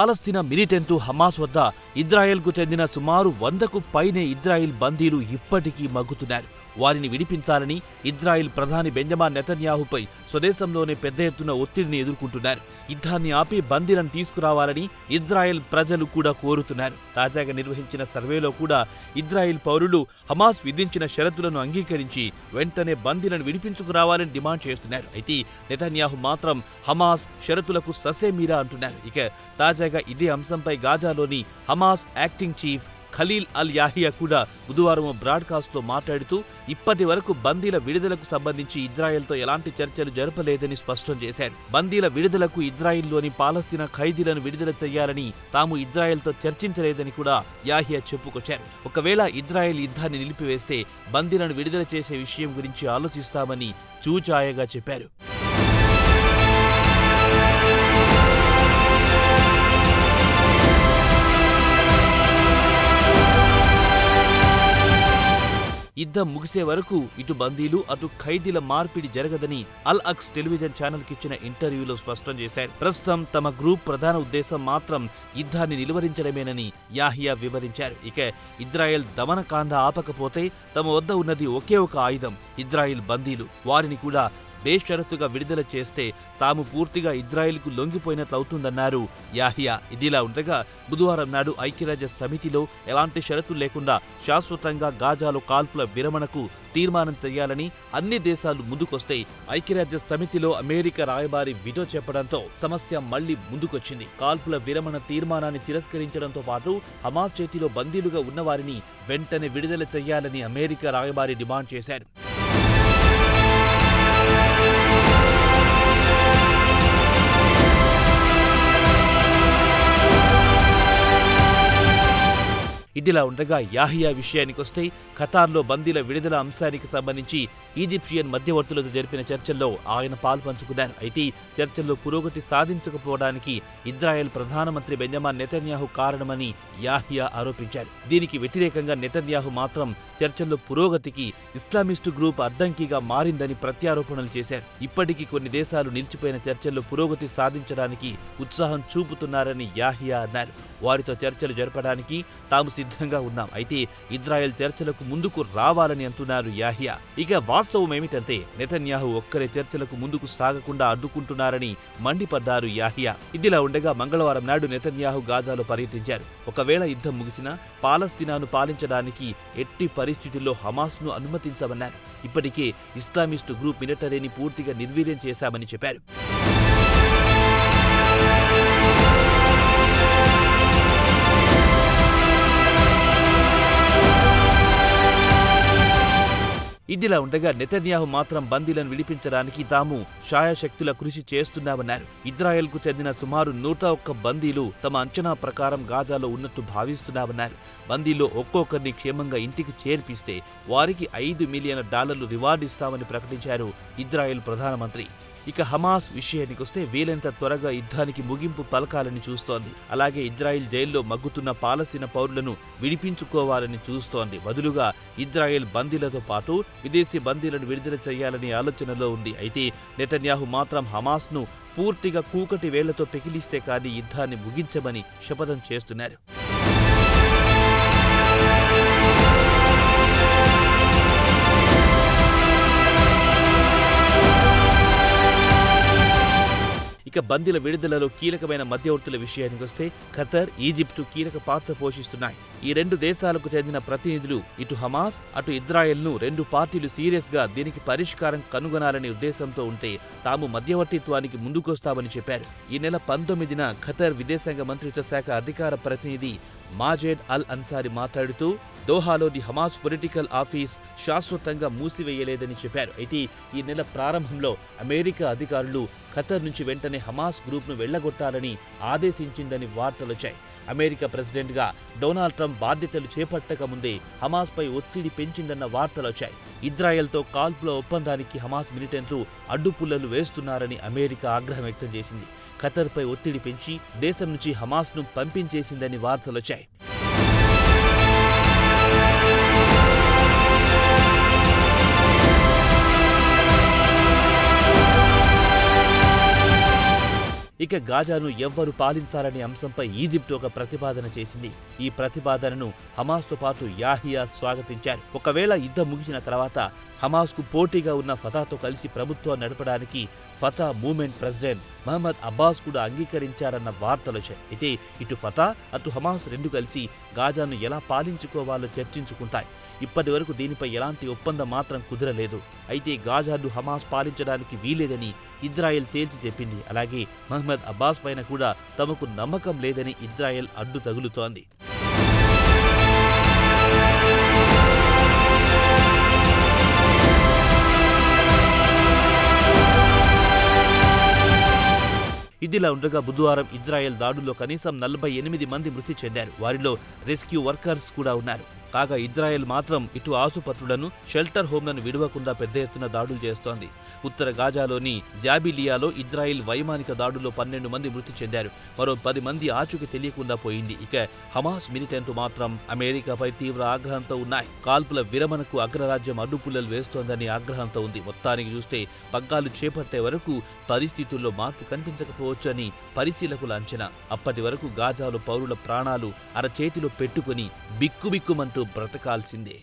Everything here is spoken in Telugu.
పాలస్తీనా మిలిటెంట్లు హమాస్ వద్ద ఇజ్రాయెల్కు చెందిన సుమారు 100కు పైనే ఇజ్రాయిల్ బందీలు ఇప్పటికీ మగ్గుతున్నారు. వారిని విడిపించాలని ఇజ్రాయిల్ ప్రధాని బెంజమిన్ నెతన్యాహుపై స్వదేశంలోనే పెద్ద ఎత్తున ఒత్తిడిని ఎదుర్కొంటున్నారు. యుద్ధాన్ని ఆపి బందీలను తీసుకురావాలని ఇజ్రాయెల్ ప్రజలు కూడా కోరుతున్నారు. తాజాగా నిర్వహించిన సర్వేలో కూడా ఇజ్రాయిల్ పౌరులు హమాస్ విధించిన షరతులను అంగీకరించి వెంటనే బందీలను విడిపించుకురావాలని డిమాండ్ చేస్తున్నారు. అయితే నెతన్యాహు మాత్రం హమాస్ షరతులకు ససేమీరా అంటున్నారు. ఇక తాజాగా ఇదే అంశంపై గాజాలోని హమాస్ యాక్టింగ్ చీఫ్ ఖలీల్ అల్ యాహియా కూడా బుధవారం బ్రాడ్కాస్ట్లో మాట్లాడుతూ ఇప్పటి వరకు బందీల విడుదలకు సంబంధించి ఇజ్రాయెల్తో ఎలాంటి చర్చలు జరపలేదని స్పష్టం చేశారు. బందీల విడుదలకు ఇజ్రాయిల్లోని పాలస్తీనా ఖైదీలను విడుదల చేయాలని తాము ఇజ్రాయెల్తో చర్చించలేదని కూడా యాహియా చెప్పుకొచ్చారు. ఒకవేళ ఇజ్రాయెల్ యుద్ధాన్ని నిలిపివేస్తే బందీలను విడుదల చేసే విషయం గురించి ఆలోచిస్తామని చూచాయగా చెప్పారు. యుద్ధం ముగిసే వరకు ఇటు బందీలు అటు ఖైదీల మార్పిడి జరగదని అల్ అక్స్ టెలివిజన్ ఛానల్కి ఇచ్చిన ఇంటర్వ్యూలో స్పష్టం చేశారు. ప్రస్తుతం తమ గ్రూప్ ప్రధాన ఉద్దేశం మాత్రం యుద్ధాన్ని నిలువరించడమేనని యాహియా వివరించారు. ఇక ఇజ్రాయెల్ దమనకాండ ఆపకపోతే తమ వద్ద ఉన్నది ఒకే ఒక ఆయుధం ఇజ్రాయిల్ బందీలు. వారిని కూడా బేషరతుగా విడుదల చేస్తే తాము పూర్తిగా ఇజ్రాయెల్కు లొంగిపోయినట్లవుతుందన్నారు యాహియా. ఇదిలా ఉండగా బుధవారం నాడు ఐక్యరాజ్య సమితిలో ఎలాంటి షరతులు లేకుండా శాశ్వతంగా గాజాలో కాల్పుల విరమణకు తీర్మానం చేయాలని అన్ని దేశాలు ముందుకొస్తే ఐక్యరాజ్య సమితిలో అమెరికా రాయబారి విటో చెప్పడంతో సమస్య మళ్లీ ముందుకొచ్చింది. కాల్పుల విరమణ తీర్మానాన్ని తిరస్కరించడంతో పాటు హమాస్ చేతిలో బందీలుగా ఉన్నవారిని వెంటనే విడుదల చేయాలని అమెరికా రాయబారి డిమాండ్ చేశారు. ఇదిలా ఉండగా యాహియా విషయానికొస్తే ఖతార్లో బందీల విడుదల అంశానికి సంబంధించి ఈజిప్షియన్ మధ్యవర్తులతో జరిపిన చర్చల్లో ఆయన పాల్పంచుకున్నారు. అయితే చర్చల్లో పురోగతి సాధించకపోవడానికి ఇజ్రాయెల్ ప్రధానమంత్రి బెంజమిన్ నెతన్యాహు కారణమని యాహియా ఆరోపించారు. దీనికి వ్యతిరేకంగా నెతన్యాహు మాత్రం చర్చల్లో పురోగతికి ఇస్లామిస్టు గ్రూప్ అడ్డంకిగా మారిందని ప్రత్యారోపణలు చేశారు. ఇప్పటికీ కొన్ని దేశాలు నిలిచిపోయిన చర్చల్లో పురోగతి సాధించడానికి ఉత్సాహం చూపుతున్నారని యాహియా అన్నారు. వారితో చర్చలు జరపడానికి తాము సిద్ధంగా ఉన్నాం. అయితే ఇజ్రాయెల్ చర్చలకు ముందుకు రావాలని అంటున్నారు యాహియా. ఇక వాస్తవం ఏమిటంటే నెతన్యాహు ఒక్కరే చర్చలకు ముందుకు సాగకుండా అడ్డుకుంటున్నారని మండిపడ్డారు యాహియా. ఇదిలా ఉండగా మంగళవారం నాడు నెతన్యాహు గాజాలో పర్యటించారు. ఒకవేళ యుద్ధం ముగిసినా పాలస్తీనాను పాలించడానికి ఎట్టి పరిస్థితుల్లో హమాస్ను అనుమతించమన్నారు. ఇప్పటికే ఇస్లామిస్టు గ్రూప్ మిలిటరీని పూర్తిగా నిర్వీర్యం చేశామని చెప్పారు. ఇదిలా ఉండగా నెతన్యాహు మాత్రం బందీలను విడిపించడానికి తాము శాయశక్తుల కృషి చేస్తున్నామన్నారు. ఇజ్రాయెల్కు చెందిన సుమారు 101 బందీలు తమ అంచనా ప్రకారం గాజాలో ఉన్నట్టు భావిస్తున్నామన్నారు. బందీల్లో ఒక్కొక్కరిని క్షేమంగా ఇంటికి చేర్పిస్తే వారికి $5 మిలియన్ రివార్డు ఇస్తామని ప్రకటించారు ఇజ్రాయెల్ ప్రధానమంత్రి. ఇక హమాస్ విషయానికొస్తే వీలైనంత త్వరగా యుద్ధానికి ముగింపు పలకాలని చూస్తోంది. అలాగే ఇజ్రాయిల్ జైల్లో మగ్గుతున్న పాలస్తీనా పౌరులను విడిపించుకోవాలని చూస్తోంది. బదులుగా ఇజ్రాయెల్ బందీలతో పాటు విదేశీ బందీలను విడుదల చేయాలనే ఆలోచనలో ఉంది. అయితే నెతన్యాహు మాత్రం హమాస్ను పూర్తిగా కూకటి వేళ్లతో పెకిలిస్తే కానీ యుద్ధాన్ని ముగించమని శపథం చేస్తున్నారు. ఇక బందీల విడుదలలో కీలకమైన మధ్యవర్తుల విషయానికొస్తే ఖతర్, ఈజిప్టు కీలక పాత్ర పోషిస్తున్నాయి. ఈ రెండు దేశాలకు చెందిన ప్రతినిధులు ఇటు హమాస్ అటు ఇజ్రాయెల్ను రెండు పార్టీలు సీరియస్గా దీనికి పరిష్కారం కనుగొనాలనే ఉద్దేశంతో ఉంటే తాము మధ్యవర్తిత్వానికి ముందుకొస్తామని చెప్పారు. ఈ నెల 19న ఖతర్ విదేశాంగ మంత్రిత్వ శాఖ అధికార ప్రతినిధి మాజెడ్ అల్ అన్సారీ మాట్లాడుతూ దోహాలోని హమాస్ పొలిటికల్ ఆఫీస్ శాశ్వతంగా మూసివేయలేదని చెప్పారు. అయితే ఈ నెల ప్రారంభంలో అమెరికా అధికారులు ఖతర్ నుంచి వెంటనే హమాస్ గ్రూప్ను వెళ్లగొట్టాలని ఆదేశించిందని వార్తలొచ్చాయి. అమెరికా ప్రెసిడెంట్గా డొనాల్డ్ ట్రంప్ బాధ్యతలు చేపట్టక ముందే హమాస్పై ఒత్తిడి పెంచిందన్న వార్తలొచ్చాయి. ఇజ్రాయెల్తో కాల్పుల ఒప్పందానికి హమాస్ మిలిటెంట్లు అడ్డుపుల్లలు వేస్తున్నారని అమెరికా ఆగ్రహం వ్యక్తం చేసింది. ఖతర్పై ఒత్తిడి పెంచి దేశం నుంచి హమాస్ను పంపించేసిందని వార్తలొచ్చాయి. ఇక ఇక గాజాను ఎవ్వరు పాలించాలనే అంశంపై ఈజిప్ట్ ఒక ప్రతిపాదన చేసింది. ఈ ప్రతిపాదనను హమాస్తో పాటు యాహియా స్వాగతించారు. ఒకవేళ యుద్ధం ముగిసిన తర్వాత హమాస్కు పోటీగా ఉన్న ఫతాతో కలిసి ప్రభుత్వం నడపడానికి ఫతా మూవ్మెంట్ ప్రెసిడెంట్ మహమ్మద్ అబ్బాస్ కూడా అంగీకరించారన్న వార్తలొచ్చాయి. అయితే ఇటు ఫతా అటు హమాస్ రెండు కలిసి గాజాను ఎలా పాలించుకోవాలో చర్చించుకుంటాయి. ఇప్పటి వరకు దీనిపై ఎలాంటి ఒప్పందం మాత్రం కుదరలేదు. అయితే గాజాను హమాస్ పాలించడానికి వీలేదని ఇజ్రాయెల్ తేల్చి చెప్పింది. అలాగే మహమ్మద్ అబ్బాస్ పైన కూడా తమకు నమ్మకం లేదని ఇజ్రాయెల్ అడ్డు తగులుతోంది. ఇదిలా ఉండగా బుధవారం ఇజ్రాయెల్ దాడుల్లో కనీసం 48 మంది మృతి చెందారు. వారిలో రెస్క్యూ వర్కర్స్ కూడా ఉన్నారు. కాగా ఇజ్రాయెల్ మాత్రం ఇటు ఆసుపత్రులను, షెల్టర్ హోమ్లను విడవకుండా పెద్ద ఎత్తున దాడులు చేస్తోంది. ఉత్తర గాజాలోని జాబిలియాలో ఇజ్రాయెల్ వైమానిక దాడుల్లో 12 మంది మృతి చెందారు. మరో 10 మంది ఆచూకీ తెలియకుండా పోయింది. ఇక హమాస్ మిలిటెంట్లు మాత్రం అమెరికాపై తీవ్ర ఆగ్రహంతో ఉన్నాయి. కాల్పుల విరమణకు అగ్రరాజ్యం అడ్డుపుల్లలు వేస్తోందని ఆగ్రహంతో ఉంది. మొత్తానికి చూస్తే పగ్గాలు చేపట్టే వరకు పరిస్థితుల్లో మార్పు కనిపించకపోవచ్చని పరిశీలకుల అంచనా. అప్పటి వరకు గాజాలో పౌరుల ప్రాణాలు అరచేతిలో పెట్టుకుని బిక్కుబిక్కుమంటూ బ్రతకాల్సిందే.